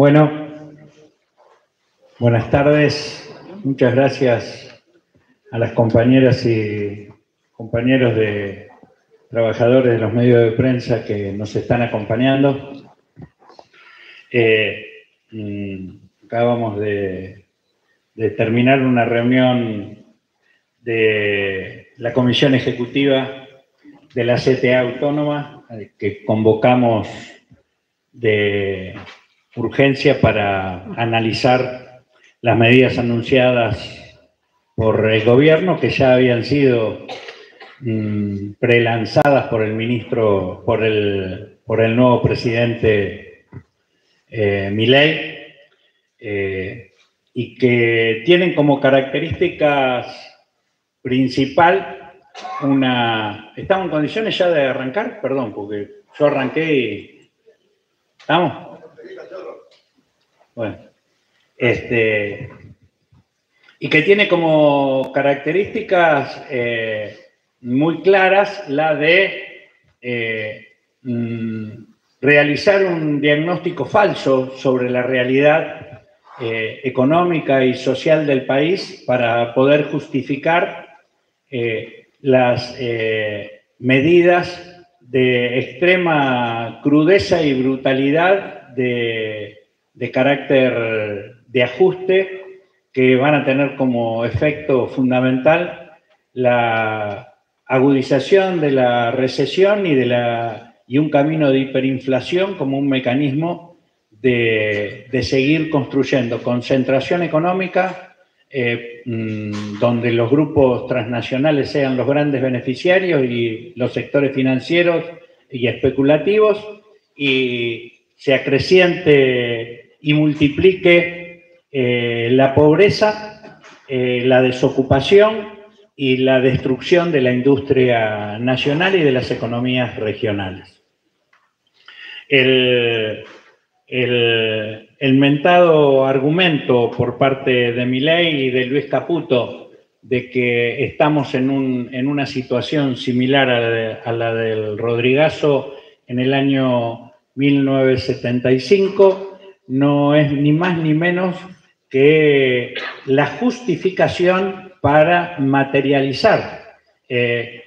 Bueno, buenas tardes. Muchas gracias a las compañeras y compañeros de trabajadores de los medios de prensa que nos están acompañando. Acabamos de terminar una reunión de la Comisión Ejecutiva de la CTA Autónoma que convocamos de urgencia para analizar las medidas anunciadas por el gobierno que ya habían sido prelanzadas por el ministro, por el nuevo presidente Milei, y que tienen como características principal ¿Estamos en condiciones ya de arrancar? Perdón, porque yo arranqué y... ¿Estamos? Bueno. Y que tiene como características muy claras la de realizar un diagnóstico falso sobre la realidad económica y social del país para poder justificar las medidas de extrema crudeza y brutalidad de carácter de ajuste que van a tener como efecto fundamental la agudización de la recesión y un camino de hiperinflación como un mecanismo de seguir construyendo concentración económica donde los grupos transnacionales sean los grandes beneficiarios y los sectores financieros y especulativos, y se acreciente y multiplique la pobreza, la desocupación y la destrucción de la industria nacional y de las economías regionales. El mentado argumento por parte de Milei y de Luis Caputo de que estamos en una situación similar a la del Rodrigazo en el año 1975 no es ni más ni menos que la justificación para materializar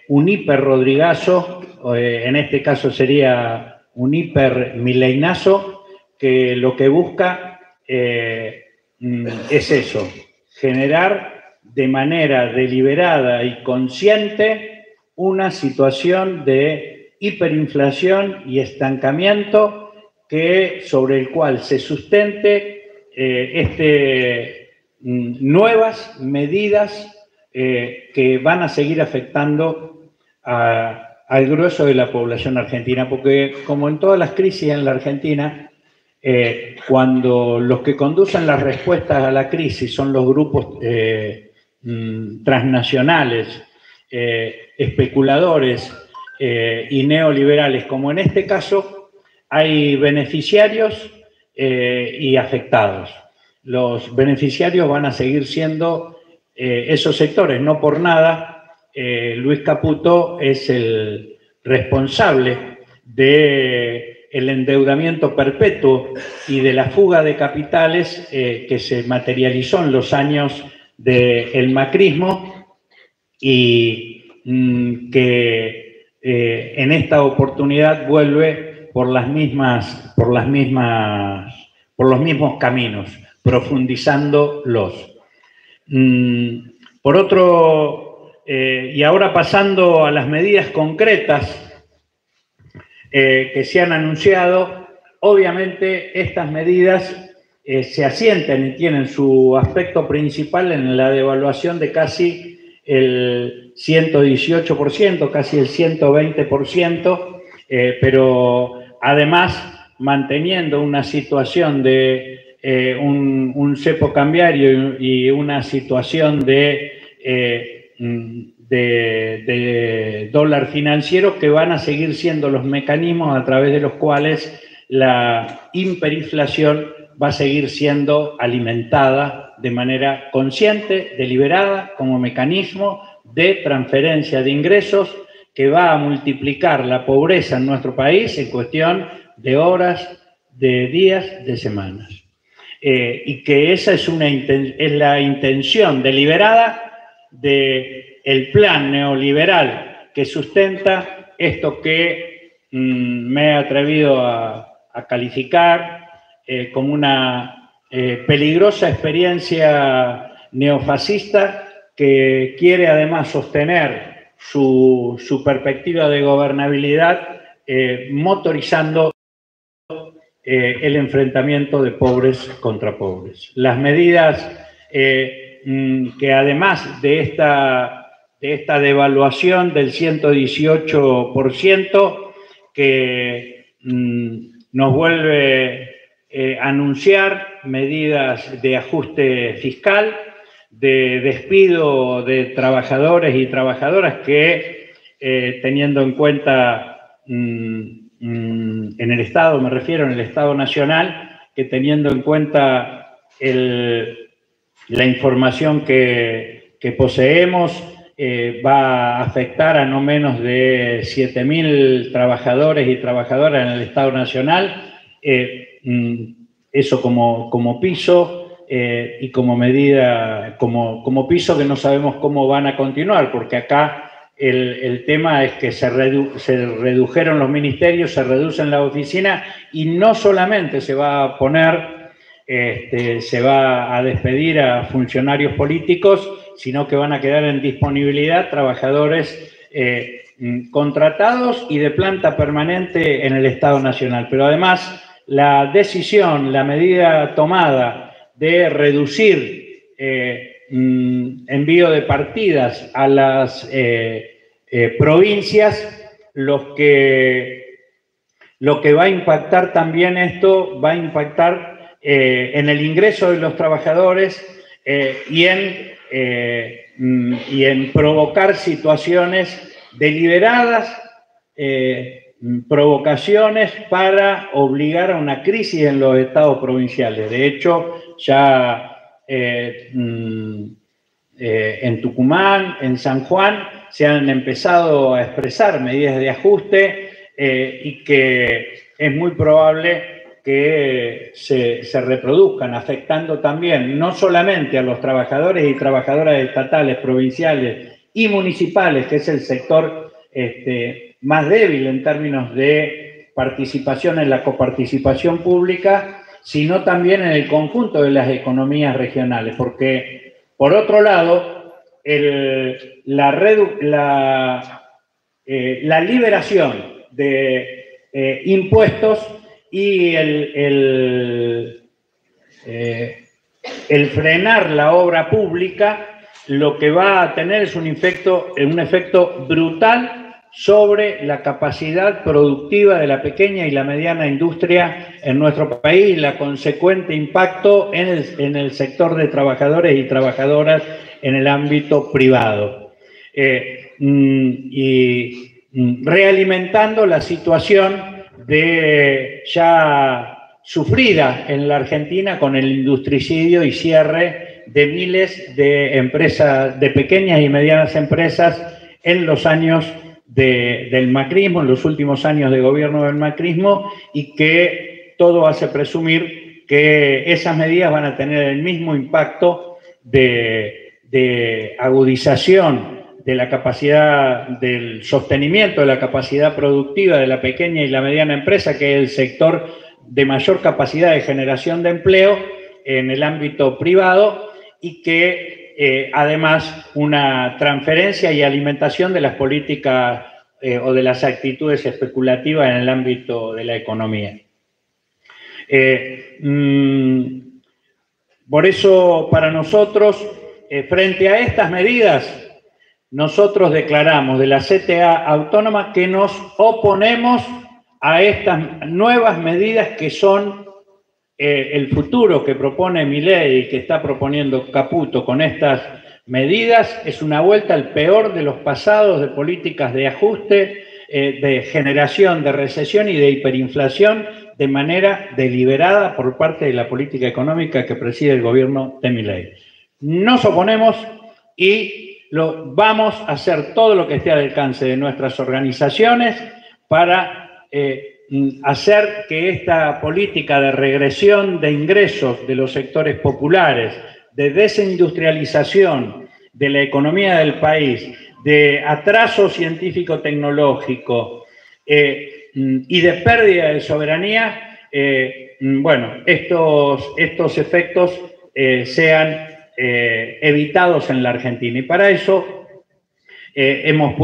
un hiper-Rodrigazo, en este caso sería un hiper-mileinazo, que lo que busca es eso, generar de manera deliberada y consciente una situación de hiperinflación y estancamiento sobre el cual se sustente nuevas medidas que van a seguir afectando al grueso de la población argentina, porque como en todas las crisis en la Argentina, cuando los que conducen las respuestas a la crisis son los grupos transnacionales, especuladores y neoliberales, como en este caso, hay beneficiarios y afectados. Los beneficiarios van a seguir siendo esos sectores. No por nada, Luis Caputo es el responsable del endeudamiento perpetuo y de la fuga de capitales que se materializó en los años del macrismo y que en esta oportunidad vuelve por los mismos caminos, profundizándolos. Por otro, y ahora pasando a las medidas concretas que se han anunciado, obviamente estas medidas se asientan y tienen su aspecto principal en la devaluación de casi el 118%, casi el 120%, pero además manteniendo una situación de un cepo cambiario y una situación de dólar financiero que van a seguir siendo los mecanismos a través de los cuales la hiperinflación va a seguir siendo alimentada de manera consciente, deliberada, como mecanismo de transferencia de ingresos que va a multiplicar la pobreza en nuestro país en cuestión de horas, de días, de semanas. y que esa es la intención deliberada del plan neoliberal que sustenta esto que me he atrevido a calificar como una peligrosa experiencia neofascista que quiere además sostener su perspectiva de gobernabilidad motorizando el enfrentamiento de pobres contra pobres. Las medidas que además de esta devaluación del 118% que nos vuelve a anunciar medidas de ajuste fiscal, de despido de trabajadores y trabajadoras que, teniendo en cuenta en el Estado, me refiero en el Estado Nacional, que teniendo en cuenta la información que poseemos, va a afectar a no menos de 7.000 trabajadores y trabajadoras en el Estado Nacional, eso como piso y como medida, como piso que no sabemos cómo van a continuar, porque acá el tema es que se redujeron los ministerios, se reducen las oficinas y no solamente se va a poner, se va a despedir a funcionarios políticos, sino que van a quedar en disponibilidad trabajadores contratados y de planta permanente en el Estado Nacional. Pero además la decisión, la medida tomada de reducir envío de partidas a las provincias, lo que va a impactar también esto, va a impactar en el ingreso de los trabajadores y en provocar situaciones deliberadas, provocaciones para obligar a una crisis en los estados provinciales. De hecho, ya en Tucumán, en San Juan, se han empezado a expresar medidas de ajuste y que es muy probable que se reproduzcan, afectando también no solamente a los trabajadores y trabajadoras estatales, provinciales y municipales, que es el sector más débil en términos de participación en la coparticipación pública, sino también en el conjunto de las economías regionales, porque, por otro lado, la liberación de impuestos y el frenar la obra pública, lo que va a tener es un efecto brutal sobre la capacidad productiva de la pequeña y la mediana industria en nuestro país y la consecuente impacto en el sector de trabajadores y trabajadoras en el ámbito privado. Y realimentando la situación ya sufrida en la Argentina con el industricidio y cierre de miles de empresas, de pequeñas y medianas empresas en los años del macrismo, en los últimos años de gobierno del macrismo, y que todo hace presumir que esas medidas van a tener el mismo impacto de agudización de la capacidad, del sostenimiento de la capacidad productiva de la pequeña y la mediana empresa, que es el sector de mayor capacidad de generación de empleo en el ámbito privado, y que además una transferencia y alimentación de las políticas o de las actitudes especulativas en el ámbito de la economía. Por eso, para nosotros, frente a estas medidas, nosotros declaramos de la CTA Autónoma que nos oponemos a estas nuevas medidas que son el futuro que propone Milei y que está proponiendo Caputo con estas medidas. Es una vuelta al peor de los pasados de políticas de ajuste, de generación de recesión y de hiperinflación de manera deliberada por parte de la política económica que preside el gobierno de Milei. Nos oponemos y vamos a hacer todo lo que esté al alcance de nuestras organizaciones para hacer que esta política de regresión de ingresos de los sectores populares, de desindustrialización de la economía del país, de atraso científico-tecnológico y de pérdida de soberanía, bueno, estos efectos sean evitados en la Argentina. Y para eso hemos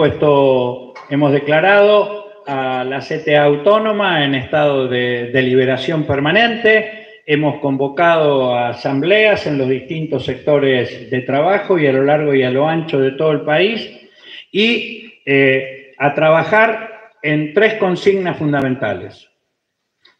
declarado a la CTA autónoma en estado de deliberación permanente, hemos convocado a asambleas en los distintos sectores de trabajo y a lo largo y a lo ancho de todo el país, y a trabajar en 3 consignas fundamentales.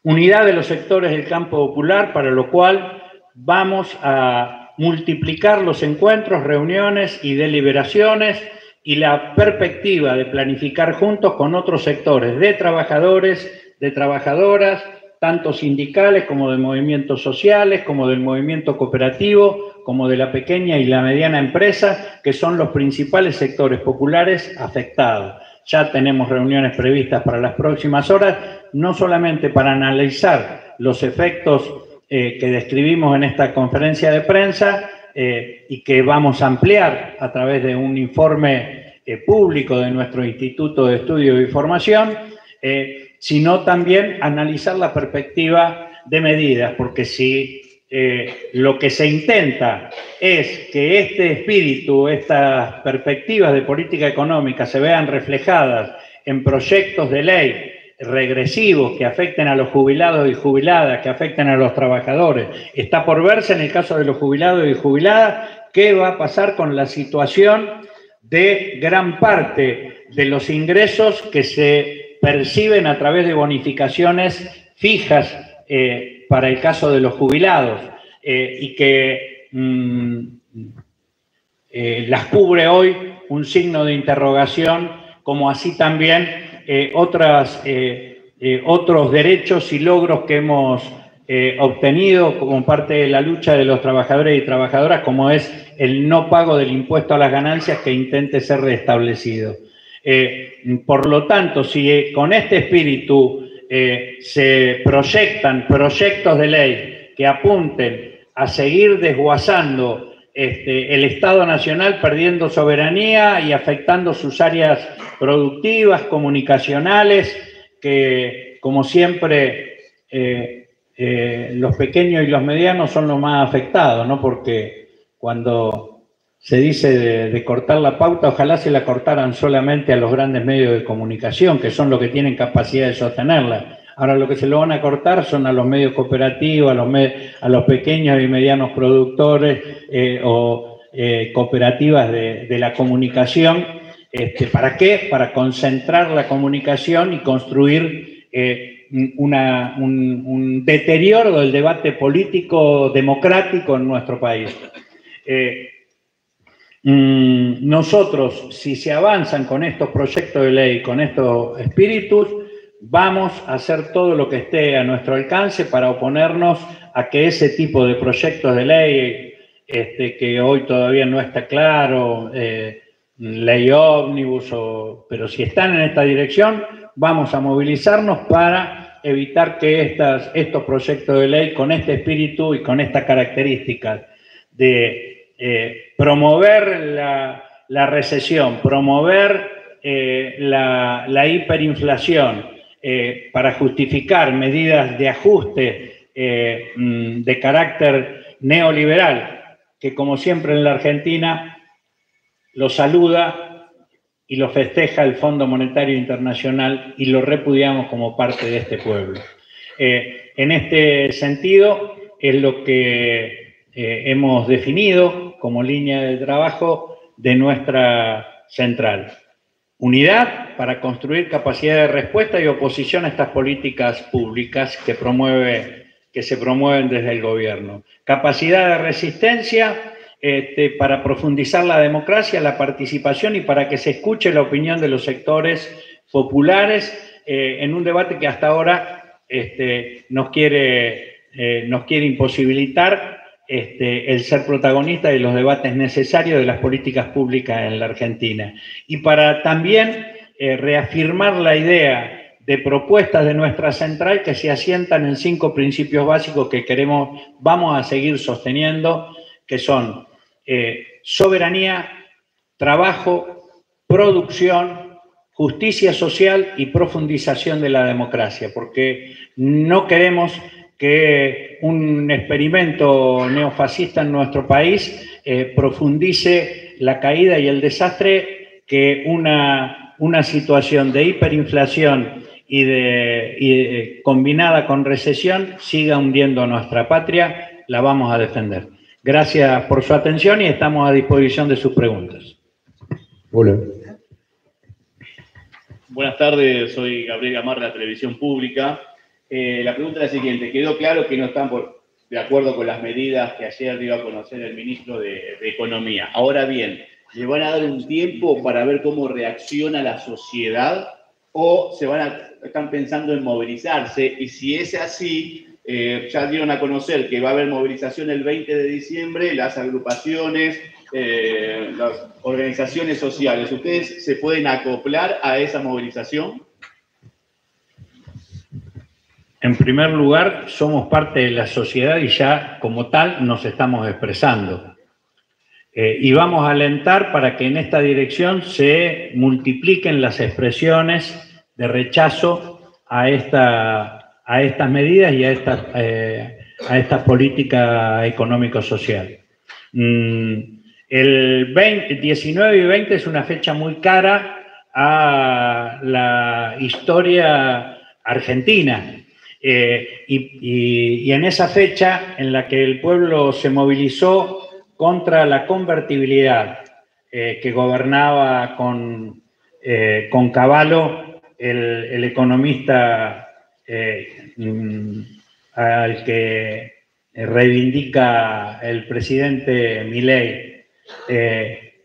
Unidad de los sectores del campo popular, para lo cual vamos a multiplicar los encuentros, reuniones y deliberaciones y la perspectiva de planificar juntos con otros sectores de trabajadores, de trabajadoras, tanto sindicales como de movimientos sociales, como del movimiento cooperativo, como de la pequeña y la mediana empresa, que son los principales sectores populares afectados. Ya tenemos reuniones previstas para las próximas horas, no solamente para analizar los efectos que describimos en esta conferencia de prensa y que vamos a ampliar a través de un informe público de nuestro Instituto de Estudio y Formación, sino también analizar la perspectiva de medidas, porque si lo que se intenta es que este espíritu, estas perspectivas de política económica se vean reflejadas en proyectos de ley regresivos que afecten a los jubilados y jubiladas, que afecten a los trabajadores. Está por verse en el caso de los jubilados y jubiladas qué va a pasar con la situación de gran parte de los ingresos que se perciben a través de bonificaciones fijas para el caso de los jubilados y que las cubre hoy un signo de interrogación, como así también otros derechos y logros que hemos obtenido como parte de la lucha de los trabajadores y trabajadoras, como es el no pago del impuesto a las ganancias que intente ser restablecido. Por lo tanto, si con este espíritu se proyectan proyectos de ley que apunten a seguir desguazando el Estado Nacional, perdiendo soberanía y afectando sus áreas productivas, comunicacionales, que como siempre los pequeños y los medianos son los más afectados, ¿no? Porque cuando se dice de cortar la pauta, ojalá se la cortaran solamente a los grandes medios de comunicación, que son los que tienen capacidad de sostenerla. Ahora lo que se lo van a cortar son a los medios cooperativos, a los pequeños y medianos productores o cooperativas de la comunicación. ¿Para qué? Para concentrar la comunicación y construir un deterioro del debate político democrático en nuestro país. Nosotros, si se avanzan con estos proyectos de ley, con estos espíritus, vamos a hacer todo lo que esté a nuestro alcance para oponernos a que ese tipo de proyectos de ley, que hoy todavía no está claro, ley ómnibus, pero si están en esta dirección, vamos a movilizarnos para evitar que estos proyectos de ley con este espíritu y con estas características de promover la recesión, promover la hiperinflación, para justificar medidas de ajuste de carácter neoliberal, que como siempre en la Argentina lo saluda y lo festeja el Fondo Monetario Internacional y lo repudiamos como parte de este pueblo. En este sentido es lo que hemos definido como línea de trabajo de nuestra central. Unidad para construir capacidad de respuesta y oposición a estas políticas públicas que se promueven desde el gobierno. Capacidad de resistencia para profundizar la democracia, la participación y para que se escuche la opinión de los sectores populares en un debate que hasta ahora nos quiere imposibilitar el ser protagonista de los debates necesarios de las políticas públicas en la Argentina. Y para también reafirmar la idea de propuestas de nuestra central que se asientan en 5 principios básicos que vamos a seguir sosteniendo, que son soberanía, trabajo, producción, justicia social y profundización de la democracia, porque no queremos que un experimento neofascista en nuestro país profundice la caída y el desastre que una situación de hiperinflación y combinada con recesión siga hundiendo a nuestra patria. La vamos a defender. Gracias por su atención y estamos a disposición de sus preguntas. Hola. Buenas tardes, soy Gabriel Gamarra de la Televisión Pública. La pregunta es la siguiente: quedó claro que no están de acuerdo con las medidas que ayer dio a conocer el ministro de Economía. Ahora bien, ¿le van a dar un tiempo para ver cómo reacciona la sociedad o están pensando en movilizarse? Y si es así, ya dieron a conocer que va a haber movilización el 20 de diciembre, las agrupaciones, las organizaciones sociales, ¿ustedes se pueden acoplar a esa movilización? En primer lugar, somos parte de la sociedad y ya como tal nos estamos expresando. Y vamos a alentar para que en esta dirección se multipliquen las expresiones de rechazo a estas medidas y a esta política económico-social. El 19 y 20 es una fecha muy cara a la historia argentina. Y en esa fecha en la que el pueblo se movilizó contra la convertibilidad que gobernaba con Cavallo, el economista al que reivindica el presidente Milei,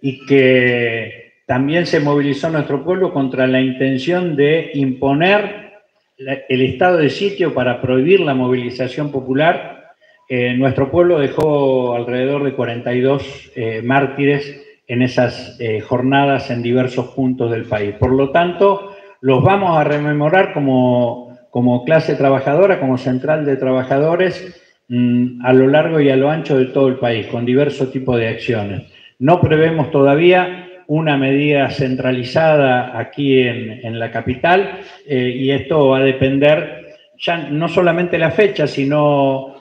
y que también se movilizó nuestro pueblo contra la intención de imponer el estado de sitio para prohibir la movilización popular. Nuestro pueblo dejó alrededor de 42 mártires en esas jornadas en diversos puntos del país. Por lo tanto, los vamos a rememorar como clase trabajadora, como central de trabajadores, a lo largo y a lo ancho de todo el país, con diversos tipos de acciones. No prevemos todavía una medida centralizada aquí en la capital, y esto va a depender ya no solamente la fecha, sino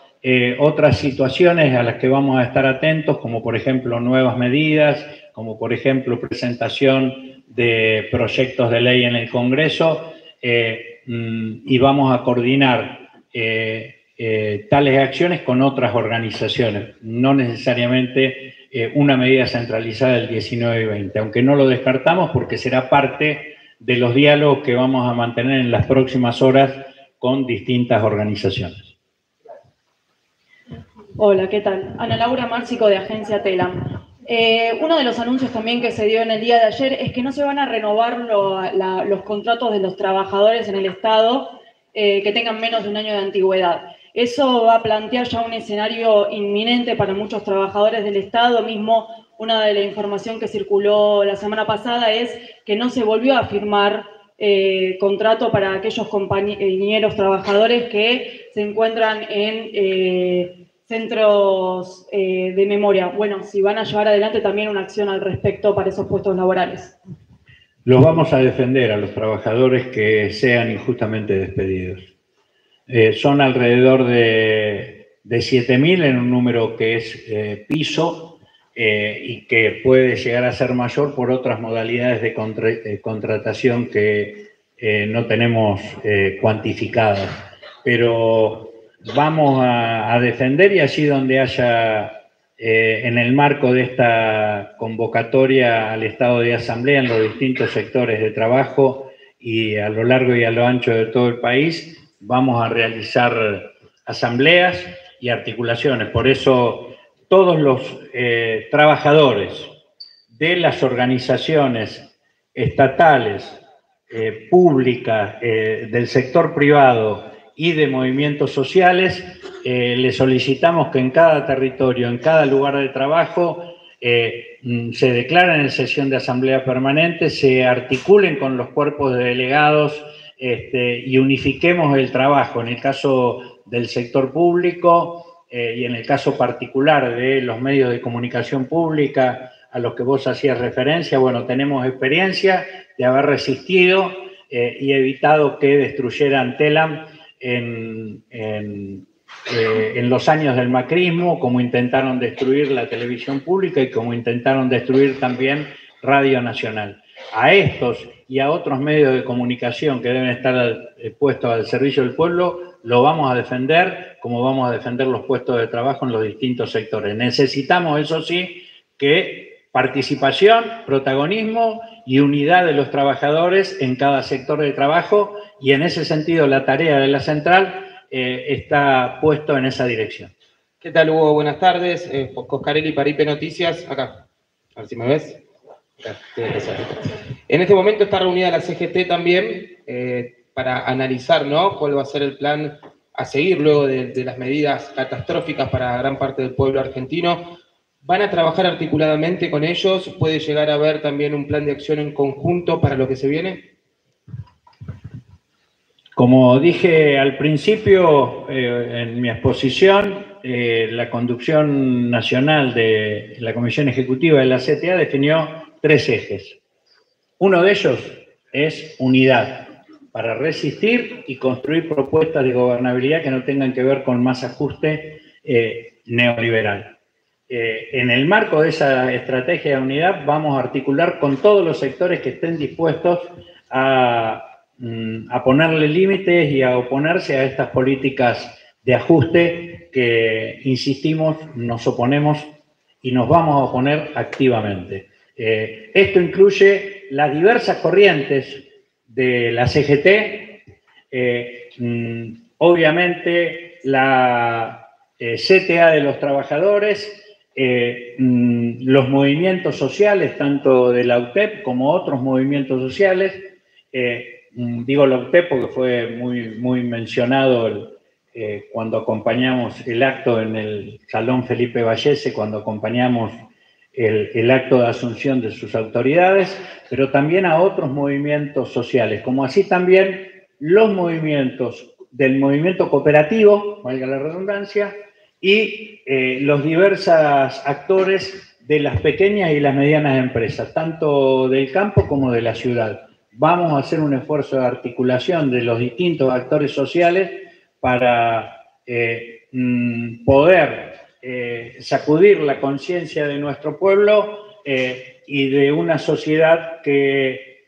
otras situaciones a las que vamos a estar atentos, como por ejemplo nuevas medidas, como por ejemplo presentación de proyectos de ley en el Congreso, y vamos a coordinar tales acciones con otras organizaciones, no necesariamente una medida centralizada el 19 y 20, aunque no lo descartamos porque será parte de los diálogos que vamos a mantener en las próximas horas con distintas organizaciones. Hola, ¿qué tal? Ana Laura Márcico, de Agencia Telam. Uno de los anuncios también que se dio en el día de ayer es que no se van a renovar los contratos de los trabajadores en el Estado que tengan menos de un año de antigüedad. Eso va a plantear ya un escenario inminente para muchos trabajadores del Estado. Mismo, una de la información que circuló la semana pasada es que no se volvió a firmar contrato para aquellos compañeros trabajadores que se encuentran en centros de memoria. Bueno, si van a llevar adelante también una acción al respecto para esos puestos laborales. Los vamos a defender a los trabajadores que sean injustamente despedidos. Son alrededor de 7.000 en un número que es piso y que puede llegar a ser mayor por otras modalidades de contratación que no tenemos cuantificadas. Pero vamos a defender, y allí donde haya, en el marco de esta convocatoria al estado de asamblea en los distintos sectores de trabajo y a lo largo y a lo ancho de todo el país, vamos a realizar asambleas y articulaciones. Por eso todos los trabajadores de las organizaciones estatales, públicas, del sector privado y de movimientos sociales, le solicitamos que en cada territorio, en cada lugar de trabajo, se declaren en sesión de asamblea permanente, se articulen con los cuerpos de delegados y unifiquemos el trabajo en el caso del sector público y en el caso particular de los medios de comunicación pública a los que vos hacías referencia. Bueno, tenemos experiencia de haber resistido y evitado que destruyeran Telam en los años del macrismo, como intentaron destruir la televisión pública y como intentaron destruir también Radio Nacional. A estos y a otros medios de comunicación que deben estar puestos al servicio del pueblo, lo vamos a defender como vamos a defender los puestos de trabajo en los distintos sectores. Necesitamos, eso sí, que participación, protagonismo y unidad de los trabajadores en cada sector de trabajo, y en ese sentido la tarea de la central está puesto en esa dirección. ¿Qué tal, Hugo? Buenas tardes. Coscarelli, Paripe Noticias. Acá. A ver si me ves. Acá. En este momento está reunida la CGT también para analizar, ¿no?, cuál va a ser el plan a seguir luego de las medidas catastróficas para gran parte del pueblo argentino. ¿Van a trabajar articuladamente con ellos? ¿Puede llegar a haber también un plan de acción en conjunto para lo que se viene? Como dije al principio en mi exposición, la conducción nacional de la Comisión Ejecutiva de la CTA definió 3 ejes. Uno de ellos es unidad, para resistir y construir propuestas de gobernabilidad que no tengan que ver con más ajuste neoliberal. En el marco de esa estrategia de unidad vamos a articular con todos los sectores que estén dispuestos a ponerle límites y a oponerse a estas políticas de ajuste que, insistimos, nos oponemos y nos vamos a oponer activamente. Esto incluye las diversas corrientes de la CGT, obviamente la CTA de los trabajadores, los movimientos sociales, tanto de la UTEP como otros movimientos sociales. Digo la UTEP porque fue muy mencionado cuando acompañamos el acto en el Salón Felipe Vallese, cuando acompañamos el acto de asunción de sus autoridades, pero también a otros movimientos sociales, como así también los movimientos del movimiento cooperativo, valga la redundancia, y los diversos actores de las pequeñas y las medianas empresas, tanto del campo como de la ciudad. Vamos a hacer un esfuerzo de articulación de los distintos actores sociales para poder sacudir la conciencia de nuestro pueblo y de una sociedad que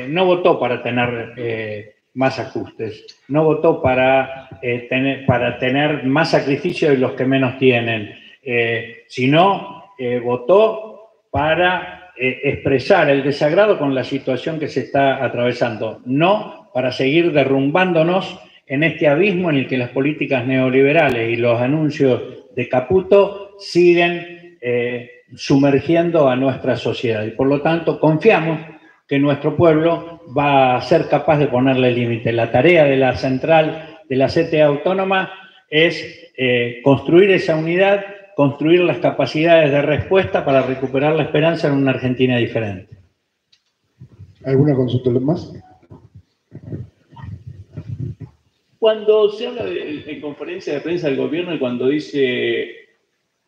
no votó para tener más ajustes, no votó para tener más sacrificio de los que menos tienen, sino votó para expresar el desagrado con la situación que se está atravesando, no para seguir derrumbándonos en este abismo en el que las políticas neoliberales y los anuncios de Caputo siguen sumergiendo a nuestra sociedad. Y por lo tanto confiamos que nuestro pueblo va a ser capaz de ponerle límite. La tarea de la central de la CTA autónoma es construir esa unidad, construir las capacidades de respuesta para recuperar la esperanza en una Argentina diferente. ¿Alguna consulta más? Cuando se habla en conferencia de prensa del gobierno y cuando dice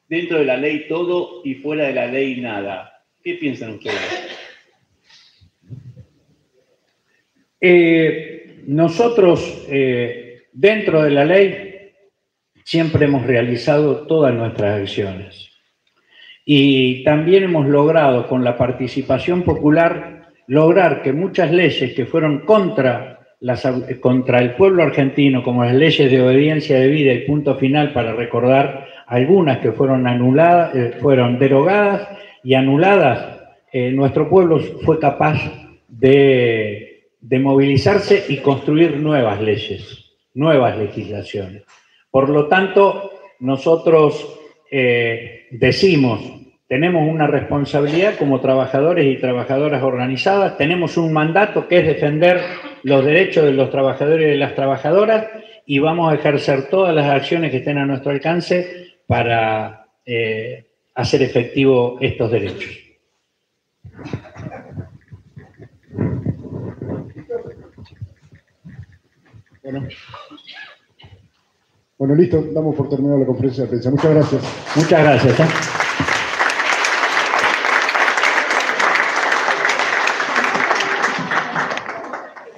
dentro de la ley todo y fuera de la ley nada, ¿qué piensan ustedes? Nosotros, dentro de la ley, siempre hemos realizado todas nuestras acciones. Y también hemos logrado, con la participación popular, lograr que muchas leyes que fueron contra el pueblo argentino, como las leyes de obediencia debida y punto final, para recordar algunas que fueron anuladas, fueron derogadas y anuladas, nuestro pueblo fue capaz de movilizarse y construir nuevas leyes, nuevas legislaciones. Por lo tanto, nosotros decimos, tenemos una responsabilidad como trabajadores y trabajadoras organizadas, tenemos un mandato que es defender los derechos de los trabajadores y de las trabajadoras, y vamos a ejercer todas las acciones que estén a nuestro alcance para hacer efectivo estos derechos. ¿no? Bueno, listo, damos por terminada la conferencia de prensa. Muchas gracias. Muchas gracias.